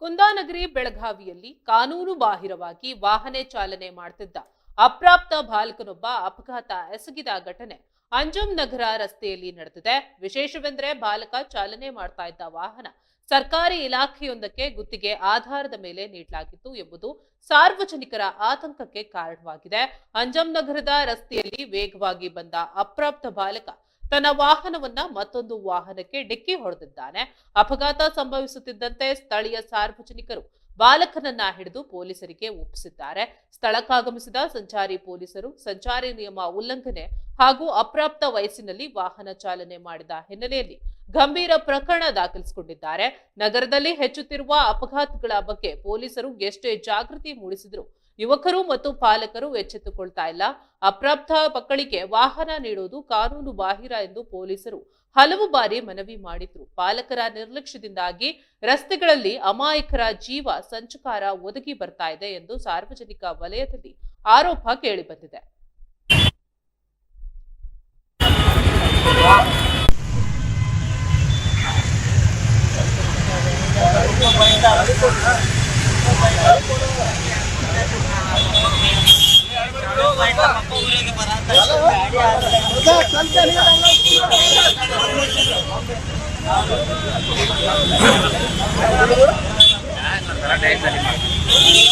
ಕುಂದಾನಗರಿ ಬೆಳಗಾವಿಯಲ್ಲಿ ಕಾನೂನು ಬಾಹಿರವಾಗಿ ವಾಹನ ಚಾಲನೆ ಮಾಡುತ್ತಿದ್ದ ಅಪ್ರಾಪ್ತ ಬಾಲಕನೊಬ್ಬ ಅಪಘಾತ ಎಸಗಿದ ಘಟನೆ ಅಂಜುಮ್ ನಗರ ರಸ್ತೆಯಲ್ಲಿ ನಡೆದಿದೆ. ವಿಶೇಷವೆಂದರೆ ಬಾಲಕ ಚಾಲನೆ ಮಾಡ್ತಾ ಇದ್ದ ವಾಹನ ಸರ್ಕಾರಿ ಇಲಾಖೆಯೊಂದಕ್ಕೆ ಗುತ್ತಿಗೆ ಆಧಾರದ ಮೇಲೆ ನೀಡಲಾಗಿತ್ತು ಎಂಬುದು ಸಾರ್ವಜನಿಕರ ಆತಂಕಕ್ಕೆ ಕಾರಣವಾಗಿದೆ. ಅಂಜುಮ್ ನಗರದ ರಸ್ತೆಯಲ್ಲಿ ವೇಗವಾಗಿ ಬಂದ ಅಪ್ರಾಪ್ತ ಬಾಲಕ ತನ್ನ ವಾಹನವನ್ನ ಮತ್ತೊಂದು ವಾಹನಕ್ಕೆ ಡಿಕ್ಕಿ ಹೊಡೆದಿದ್ದಾನೆ. ಅಪಘಾತ ಸಂಭವಿಸುತ್ತಿದ್ದಂತೆ ಸ್ಥಳೀಯ ಸಾರ್ವಜನಿಕರು ಬಾಲಕನನ್ನ ಹಿಡಿದು ಪೊಲೀಸರಿಗೆ ಒಪ್ಪಿಸಿದ್ದಾರೆ. ಸ್ಥಳಕ್ಕಾಗಮಿಸಿದ ಸಂಚಾರಿ ಪೊಲೀಸರು ಸಂಚಾರಿ ನಿಯಮ ಉಲ್ಲಂಘನೆ ಹಾಗೂ ಅಪ್ರಾಪ್ತ ವಯಸ್ಸಿನಲ್ಲಿ ವಾಹನ ಚಾಲನೆ ಮಾಡಿದ ಹಿನ್ನೆಲೆಯಲ್ಲಿ ಗಂಭೀರ ಪ್ರಕರಣ ದಾಖಲಿಸಿಕೊಂಡಿದ್ದಾರೆ. ನಗರದಲ್ಲಿ ಹೆಚ್ಚುತ್ತಿರುವ ಅಪಘಾತಗಳ ಬಗ್ಗೆ ಪೊಲೀಸರು ಎಷ್ಟೇ ಜಾಗೃತಿ ಮೂಡಿಸಿದ್ರು ಯುವಕರು ಮತ್ತು ಪಾಲಕರು ಎಚ್ಚೆತ್ತುಕೊಳ್ತಾ ಇಲ್ಲ. ಅಪ್ರಾಪ್ತ ಮಕ್ಕಳಿಗೆ ವಾಹನ ನೀಡುವುದು ಕಾನೂನು ಬಾಹಿರ ಎಂದು ಪೊಲೀಸರು ಹಲವು ಬಾರಿ ಮನವಿ ಮಾಡಿದ್ರು. ಪಾಲಕರ ನಿರ್ಲಕ್ಷ್ಯದಿಂದಾಗಿ ರಸ್ತೆಗಳಲ್ಲಿ ಅಮಾಯಕರ ಜೀವ ಸಂಚಕಾರ ಒದಗಿ ಬರ್ತಾ ಇದೆ ಎಂದು ಸಾರ್ವಜನಿಕ ವಲಯದಲ್ಲಿ ಆರೋಪ ಕೇಳಿಬಂದಿದೆ. Karena